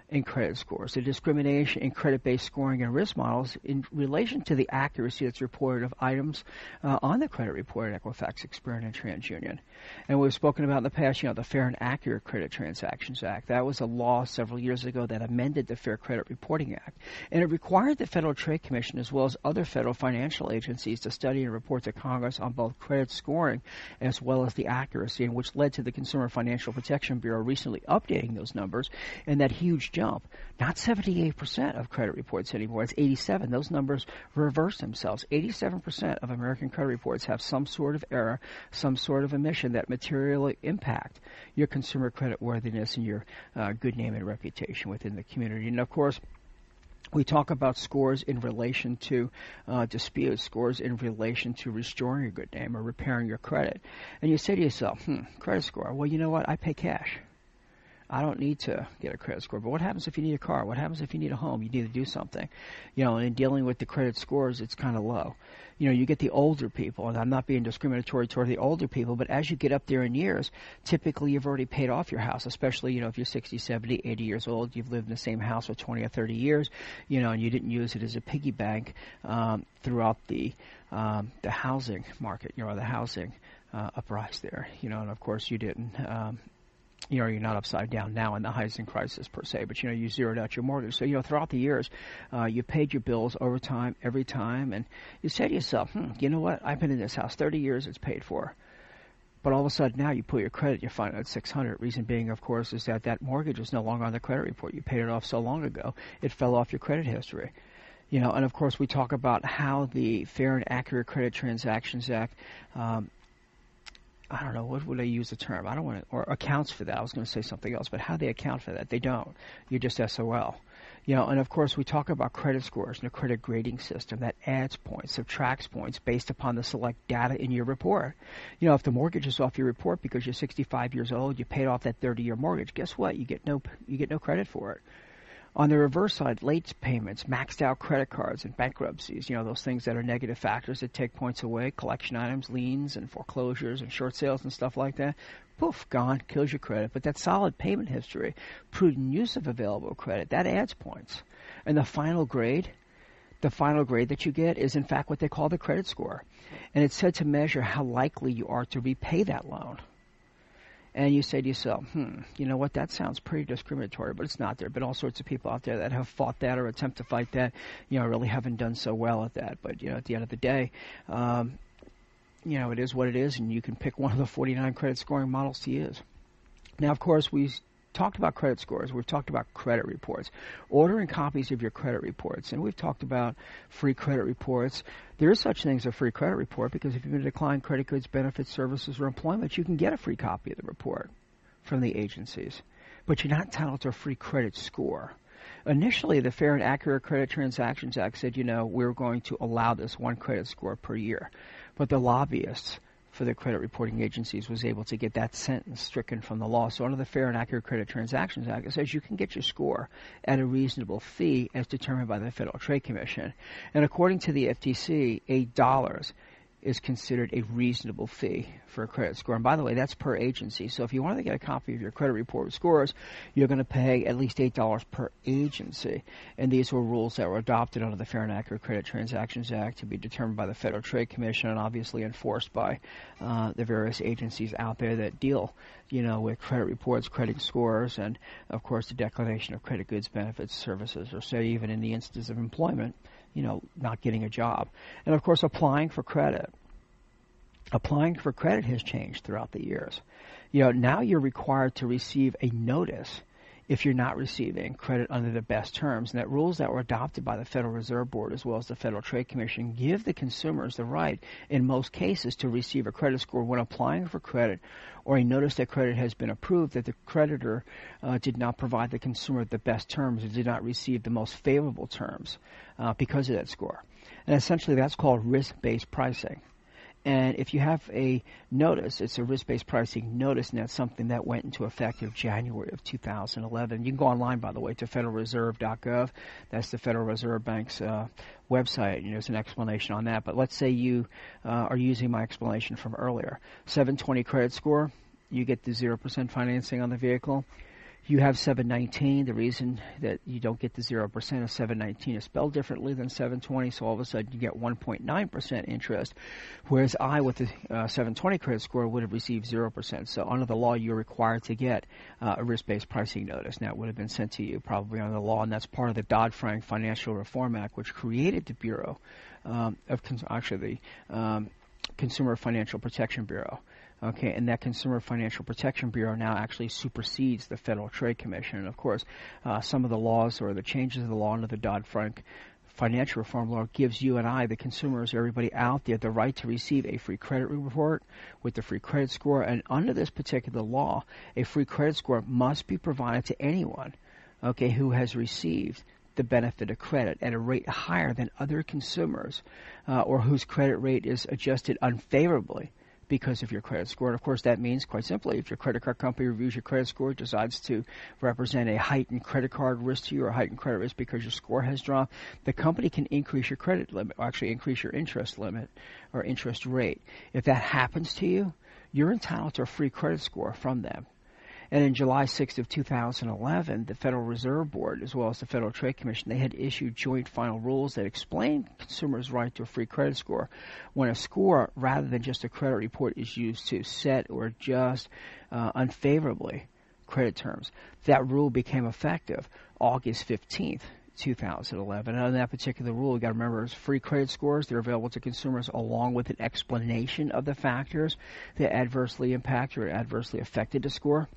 in credit scores, the discrimination in credit-based scoring and risk models in relation to the accuracy that's reported of items on the credit report at Equifax, Experian, and TransUnion. And we've spoken about in the past, the Fair and Accurate Credit Transactions Act. That was a law several years ago that amended the Fair Credit Reporting Act. And it required the Federal Trade Commission as well as other federal financial agencies to study and report to Congress on both credit scoring as well as the accuracy, and which led to the Consumer Financial Protection Bureau recently updating those numbers and that huge jump. Not 78% of credit reports anymore. It's 87. Those numbers reverse themselves. 87% of American credit reports have some sort of error, some sort of omission that materially impact your consumer credit worthiness and your good name and reputation within the community. And, of course, we talk about scores in relation to disputes, scores in relation to restoring your good name or repairing your credit. And you say to yourself, credit score, well, you know what? I pay cash. I don't need to get a credit score. But what happens if you need a car? What happens if you need a home? You need to do something. And in dealing with the credit scores, it's kind of low. You get the older people, and I'm not being discriminatory toward the older people, but as you get up there in years, typically you've already paid off your house, especially, if you're 60, 70, 80 years old, you've lived in the same house for 20 or 30 years, and you didn't use it as a piggy bank throughout the housing market, or the housing uprise there, and of course you didn't. You're not upside down now in the housing crisis per se, but, you zeroed out your mortgage. So, throughout the years, you paid your bills over time, every time, and you say to yourself, you know what? I've been in this house 30 years, it's paid for. But all of a sudden now you put your credit, you find out it's 600. Reason being, of course, is that mortgage is no longer on the credit report. You paid it off so long ago, it fell off your credit history. And of course we talk about how the Fair and Accurate Credit Transactions Act, I don't know, what would they use the term? I don't want to, or accounts for that. I was going to say something else, but how they account for that? They don't. You're just SOL. And of course we talk about credit scores and a credit grading system that adds points, subtracts points based upon the select data in your report. If the mortgage is off your report because you're 65 years old, you paid off that 30-year mortgage, guess what? You get no credit for it. On the reverse side, late payments, maxed out credit cards, and bankruptcies, those things that are negative factors that take points away, collection items, liens, and foreclosures, and short sales and stuff like that, poof, gone, kills your credit. But that solid payment history, prudent use of available credit, that adds points. And the final grade that you get is, in fact, what they call the credit score. And it's said to measure how likely you are to repay that loan. And you say to yourself, you know what, that sounds pretty discriminatory, but it's not. There have been all sorts of people out there that have fought that or attempt to fight that, really haven't done so well at that. But, at the end of the day, it is what it is, and you can pick one of the 49 credit scoring models to use. Now, of course, we talked about credit scores. We've talked about credit reports, ordering copies of your credit reports, and we've talked about free credit reports. There is such thing as a free credit report because if you've been declined credit goods, benefits, services, or employment, you can get a free copy of the report from the agencies, but you're not entitled to a free credit score. Initially, the Fair and Accurate Credit Transactions Act said, we're going to allow this one credit score per year, but the lobbyists for the credit reporting agencies was able to get that sentence stricken from the law. So under the Fair and Accurate Credit Transactions Act, it says you can get your score at a reasonable fee as determined by the Federal Trade Commission. And according to the FTC, $8 is considered a reasonable fee for a credit score. And by the way, that's per agency. So if you want to get a copy of your credit report with scores, you're going to pay at least $8 per agency. And these were rules that were adopted under the Fair and Accurate Credit Transactions Act to be determined by the Federal Trade Commission and obviously enforced by the various agencies out there that deal, with credit reports, credit scores, and, of course, the declination of credit goods, benefits, services, or say even in the instance of employment, not getting a job. And, of course, applying for credit. Applying for credit has changed throughout the years. Now you're required to receive a notice if you're not receiving credit under the best terms. And that rules that were adopted by the Federal Reserve Board as well as the Federal Trade Commission give the consumers the right, in most cases, to receive a credit score when applying for credit or a notice that credit has been approved, that the creditor did not provide the consumer the best terms or did not receive the most favorable terms because of that score. And essentially that's called risk-based pricing. And if you have a notice, it's a risk-based pricing notice, and that's something that went into effect in January of 2011. You can go online, by the way, to federalreserve.gov. That's the Federal Reserve Bank's website, and there's an explanation on that. But let's say you are using my explanation from earlier. 720 credit score, you get the 0% financing on the vehicle. You have 719. The reason that you don't get the 0% of 719 is spelled differently than 720, so all of a sudden you get 1.9% interest, whereas I, with the 720 credit score, would have received 0%. So under the law, you're required to get a risk-based pricing notice. Now, it would have been sent to you probably under the law, and that's part of the Dodd-Frank Financial Reform Act, which created the Bureau Consumer Financial Protection Bureau. Okay, and that Consumer Financial Protection Bureau now actually supersedes the Federal Trade Commission. And, of course, some of the laws or the changes of the law under the Dodd-Frank Financial Reform Law gives you and I, the consumers, everybody out there, the right to receive a free credit report with the free credit score. And under this particular law, a free credit score must be provided to anyone, who has received the benefit of credit at a rate higher than other consumers or whose credit rate is adjusted unfavorably because of your credit score. And, of course, that means, quite simply, if your credit card company reviews your credit score, decides to represent a heightened credit card risk to you or a heightened credit risk because your score has dropped, the company can increase your credit limit or actually increase your interest limit or interest rate. If that happens to you, you're entitled to a free credit score from them. And in July 6th of 2011, the Federal Reserve Board, as well as the Federal Trade Commission, they had issued joint final rules that explain consumers' right to a free credit score when a score, rather than just a credit report, is used to set or adjust unfavorably credit terms. That rule became effective August 15th. 2011. And on that particular rule, you've got to remember, it's free credit scores. They're available to consumers along with an explanation of the factors that adversely impact or adversely affected the score.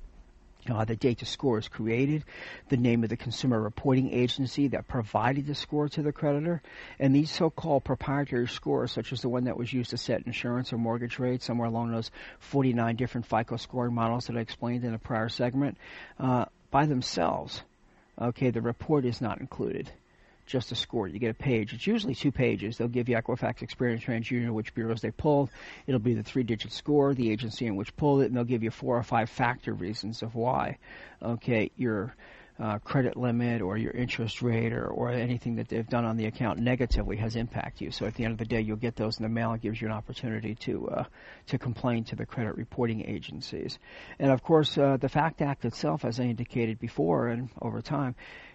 The date the score is created, the name of the consumer reporting agency that provided the score to the creditor, and these so-called proprietary scores, such as the one that was used to set insurance or mortgage rates, somewhere along those 49 different FICO scoring models that I explained in a prior segment, by themselves, the report is not included. Just a score. You get a page. It's usually 2 pages. They'll give you Equifax, Experian, TransUnion, which bureaus they pulled. It'll be the 3-digit score, the agency in which pulled it, and they'll give you 4 or 5 factor reasons of why, your credit limit or your interest rate or anything that they've done on the account negatively has impacted you. So at the end of the day, you'll get those in the mail. It gives you an opportunity to complain to the credit reporting agencies. And, of course, the FACT Act itself, as I indicated before and over time,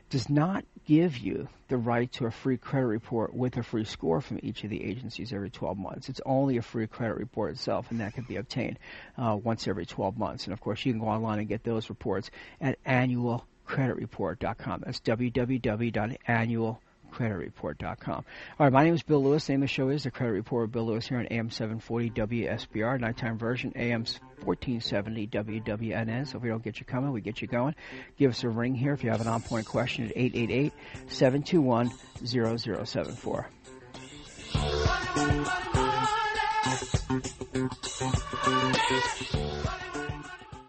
does not give you the right to a free credit report with a free score from each of the agencies every 12 months. It's only a free credit report itself, and that can be obtained once every 12 months. And, of course, you can go online and get those reports at annualcreditreport.com. That's www.annualcreditreport.com. All right, my name is Bill Lewis. The name of the show is The Credit Report with Bill Lewis here on AM 740 WSBR, nighttime version, AM 1470 WWNN. So if we don't get you coming, we get you going. Give us a ring here if you have an on-point question at 888-721-0074.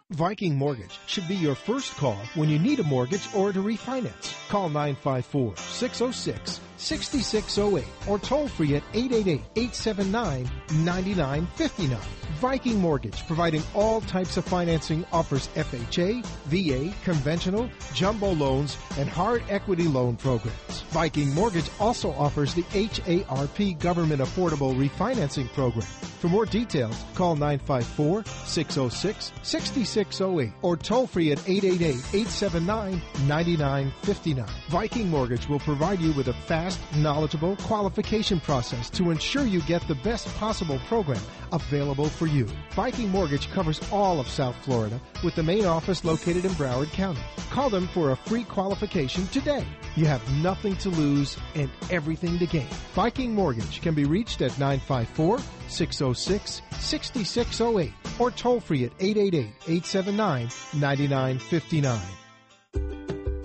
Viking Mortgage should be your first call when you need a mortgage or to refinance. Call 954-606-6608 or toll free at 888-879-9959. Viking Mortgage, providing all types of financing, offers FHA, VA, conventional, jumbo loans, and hard equity loan programs. Viking Mortgage also offers the HARP Government Affordable Refinancing Program. For more details, call 954-606-6608 or toll free at 888-879-9959. Viking Mortgage will provide you with a fast, knowledgeable qualification process to ensure you get the best possible program available for you. Viking Mortgage covers all of South Florida with the main office located in Broward County. Call them for a free qualification today. You have nothing to lose and everything to gain. Viking Mortgage can be reached at 954-606-6608 or toll free at 888-879-9959.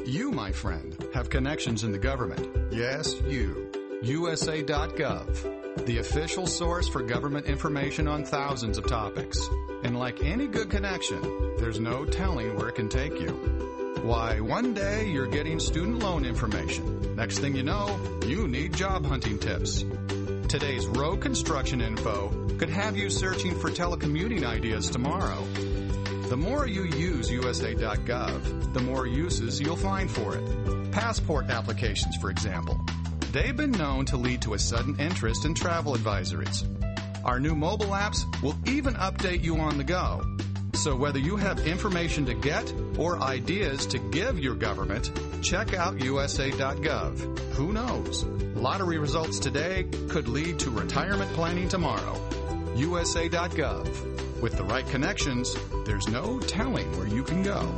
You, my friend, have connections in the government. Yes, you. USA.gov, the official source for government information on thousands of topics. And like any good connection, there's no telling where it can take you. Why, one day you're getting student loan information. Next thing you know, you need job hunting tips. Today's road construction info could have you searching for telecommuting ideas tomorrow. The more you use USA.gov, the more uses you'll find for it. Passport applications, for example. They've been known to lead to a sudden interest in travel advisories. Our new mobile apps will even update you on the go. So whether you have information to get or ideas to give your government, check out USA.gov. Who knows? Lottery results today could lead to retirement planning tomorrow. USA.gov. With the right connections, there's no telling where you can go.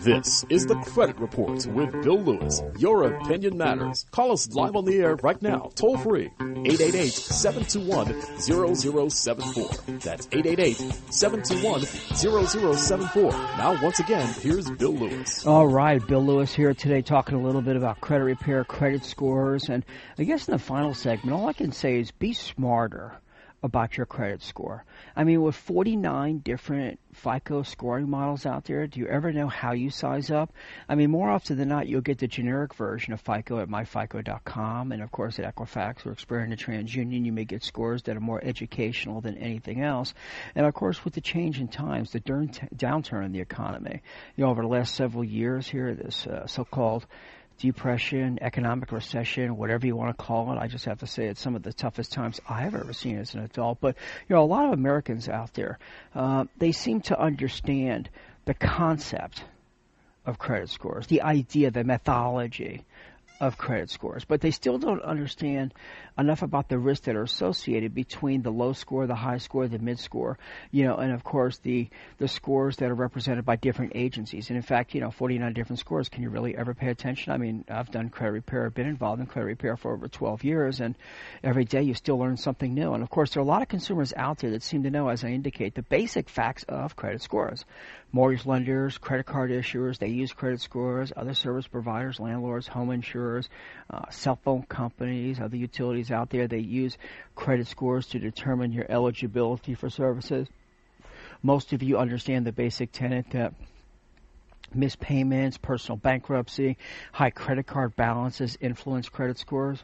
This is the Credit Report with Bill Lewis. Your opinion matters. Call us live on the air right now, toll free, 888-721-0074. That's 888-721-0074. Now, once again, here's Bill Lewis. All right, Bill Lewis here today talking a little bit about credit repair, credit scores, and I guess in the final segment, all I can say is be smarter about your credit score. I mean, with 49 different FICO scoring models out there, do you ever know how you size up? I mean, more often than not, you'll get the generic version of FICO at myfico.com, and of course at Equifax or Experian or TransUnion, you may get scores that are more educational than anything else. And of course, with the change in times, the downturn in the economy, over the last several years here, this so-called depression, economic recession, whatever you want to call it. I just have to say it's some of the toughest times I've ever seen as an adult. But, a lot of Americans out there, they seem to understand the concept of credit scores, the idea, the methodology of credit scores, but they still don't understand enough about the risks that are associated between the low score, the high score, the mid score, and of course the scores that are represented by different agencies. And in fact, 49 different scores. Can you really ever pay attention? I mean, I've done credit repair, I've been involved in credit repair for over 12 years, and every day you still learn something new. And of course, there are a lot of consumers out there that seem to know, as I indicate, the basic facts of credit scores. Mortgage lenders, credit card issuers, they use credit scores, other service providers, landlords, home insurers, cell phone companies, other utilities out there, they use credit scores to determine your eligibility for services. Most of you understand the basic tenet that missed payments, personal bankruptcy, high credit card balances influence credit scores.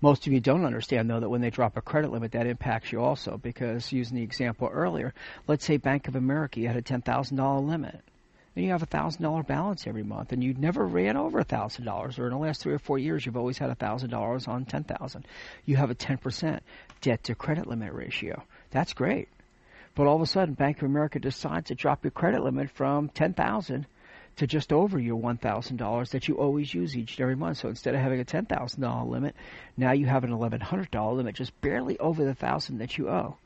Most of you don't understand, though, that when they drop a credit limit, that impacts you also, because using the example earlier, let's say Bank of America, you had a $10,000 limit. And you have a $1,000 balance every month, and you never ran over $1,000, or in the last 3 or 4 years, you've always had $1,000 on $10,000. You have a 10% debt to credit limit ratio. That's great. But all of a sudden, Bank of America decides to drop your credit limit from $10,000 to just over your $1,000 that you always use each and every month. So instead of having a $10,000 limit, now you have an $1,100 limit, just barely over the $1,000 that you owe.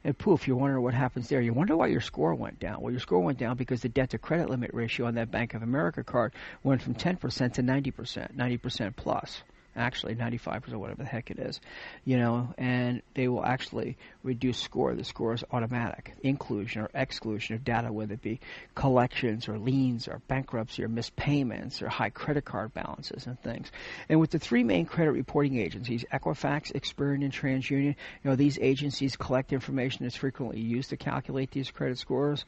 And poof, you're wondering what happens there. You wonder why your score went down. Well, your score went down because the debt-to-credit limit ratio on that Bank of America card went from 10% to 90%, 90% plus. Actually, 95%, whatever the heck it is. And they will actually reduce score. The score is automatic. Inclusion or exclusion of data, whether it be collections or liens or bankruptcy or missed payments or high credit card balances and things. And with the three main credit reporting agencies, Equifax, Experian, and TransUnion, these agencies collect information that's frequently used to calculate these credit scores.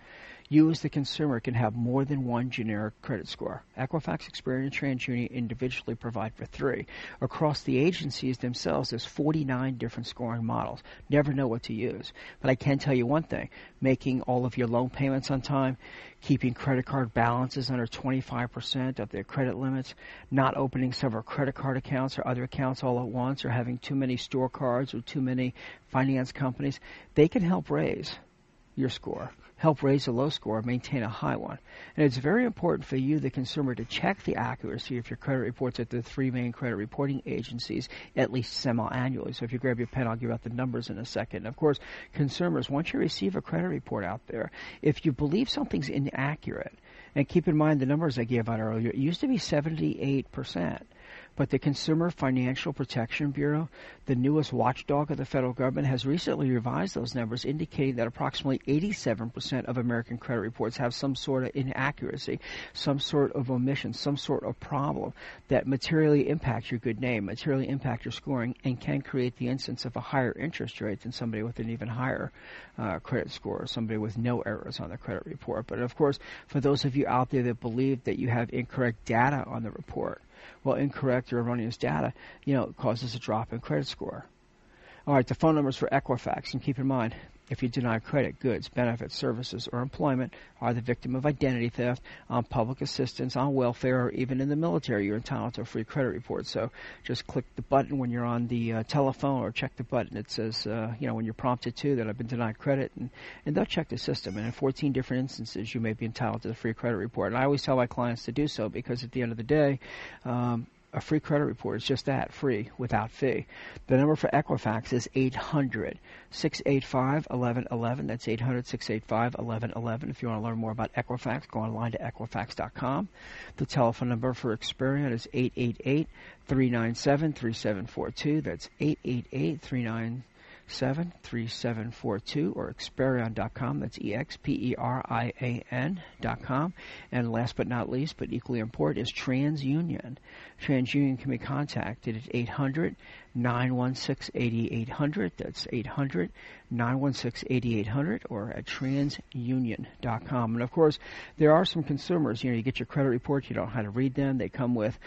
You as the consumer can have more than one generic credit score. Equifax, Experian, and TransUnion individually provide for 3. across the agencies themselves, there's 49 different scoring models. Never know what to use. But I can tell you one thing, making all of your loan payments on time, keeping credit card balances under 25% of their credit limits, not opening several credit card accounts or other accounts all at once, or having too many store cards or too many finance companies, they can help raise your score, help raise a low score, maintain a high one. And it's very important for you, the consumer, to check the accuracy of your credit reports at the three main credit reporting agencies at least semi-annually. So if you grab your pen, I'll give out the numbers in a second. And of course, consumers, once you receive a credit report out there, if you believe something's inaccurate, and keep in mind the numbers I gave out earlier, it used to be 78%. But the Consumer Financial Protection Bureau, the newest watchdog of the federal government, has recently revised those numbers, indicating that approximately 87% of American credit reports have some sort of inaccuracy, some sort of omission, some sort of problem that materially impacts your good name, materially impact your scoring, and can create the instance of a higher interest rate than somebody with an even higher credit score, or somebody with no errors on the credit report. But of course, for those of you out there that believe that you have incorrect data on the report, well, incorrect or erroneous data, causes a drop in credit score. All right, the phone numbers for Equifax, and keep in mind, if you deny credit, goods, benefits, services, or employment, are the victim of identity theft, on public assistance, on welfare, or even in the military, you're entitled to a free credit report. So just click the button when you're on the telephone, or check the button. It says, when you're prompted to, that I've been denied credit, and they'll check the system. And in 14 different instances, you may be entitled to the free credit report. And I always tell my clients to do so, because at the end of the day, a free credit report is just that, free, without fee. The number for Equifax is 800-685-1111. That's 800-685-1111. If you want to learn more about Equifax, go online to Equifax.com. The telephone number for Experian is 888-397-3742. That's 888-397-3742, or Experian.com. That's Experian.com. And last but not least, but equally important, is TransUnion. TransUnion can be contacted at 800-916-8800. That's 800-916-8800, or at TransUnion.com. And of course, there are some consumers, you get your credit reports, you don't know how to read them. They come with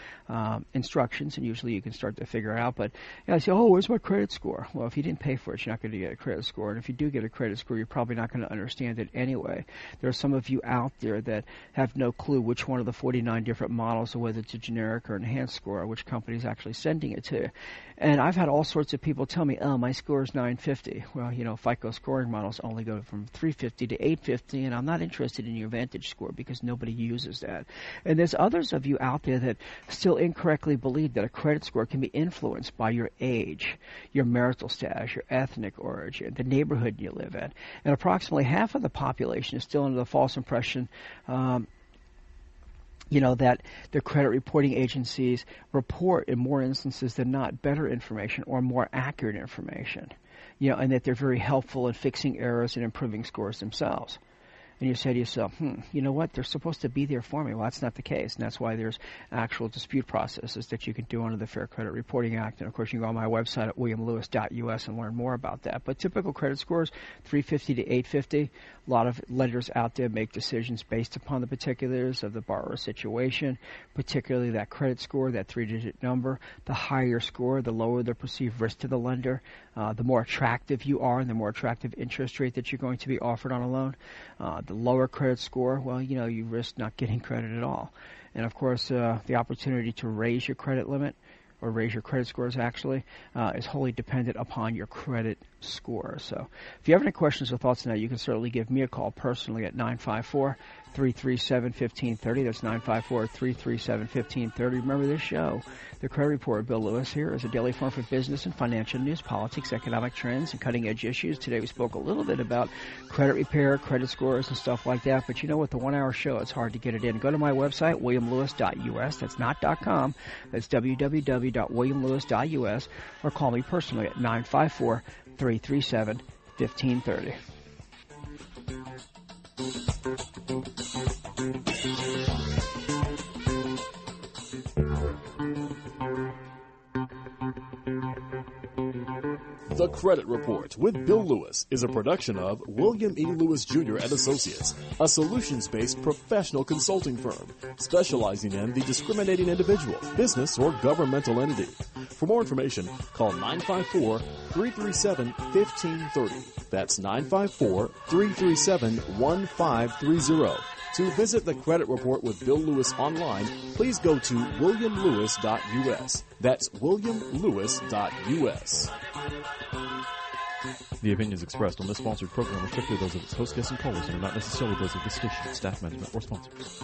instructions, and usually you can start to figure it out. But I say, where's my credit score? Well, if you didn't pay for it, you're not going to get a credit score. And if you do get a credit score, you're probably not going to understand it anyway. There are some of you out there that have no clue which one of the 49 different models, or whether it's a generic or enhanced score, or which company is actually sending it to. And I've had all sorts of people tell me, my score is 950. Well, FICO scoring models only go from 350 to 850, and I'm not interested in your Vantage score, because nobody uses that. And there's others of you out there that still incorrectly believe that a credit score can be influenced by your age, your marital status, your ethnic origin, the neighborhood you live in. And approximately half of the population is still under the false impression that the credit reporting agencies report, in more instances than not, better information or more accurate information, and that they're very helpful in fixing errors and improving scores themselves. And you say to yourself, you know what, they're supposed to be there for me. Well, that's not the case, and that's why there's actual dispute processes that you can do under the Fair Credit Reporting Act. And, of course, you can go on my website at williamlewis.us and learn more about that. But typical credit scores, 350 to 850. A lot of lenders out there make decisions based upon the particulars of the borrower's situation, particularly that credit score, that three-digit number. The higher your score, the lower the perceived risk to the lender. The more attractive you are, and the more attractive interest rate that you're going to be offered on a loan. The lower credit score, well, you risk not getting credit at all. And, of course, the opportunity to raise your credit limit, or raise your credit scores actually, is wholly dependent upon your credit score. So if you have any questions or thoughts on that, you can certainly give me a call personally at 954-337-1530. That's 954-337-1530. Remember this show, The Credit Report, Bill Lewis here, is a daily forum for business and financial news, politics, economic trends, and cutting-edge issues. Today we spoke a little bit about credit repair, credit scores, and stuff like that. But with the 1 hour show, it's hard to get it in. Go to my website, williamlewis.us. That's not .com. That's www.williamlewis.us, or call me personally at 954-337-1530. The Credit Report with Bill Lewis is a production of William E. Lewis Jr. and Associates, a solutions-based professional consulting firm specializing in the discriminating individual, business, or governmental entity. For more information, call 954-337-1530. That's 954-337-1530. To visit the Credit Report with Bill Lewis online, please go to williamlewis.us. That's williamlewis.us. The opinions expressed on this sponsored program are strictly those of its host, guests, and callers and are not necessarily those of the station, staff, management, or sponsors.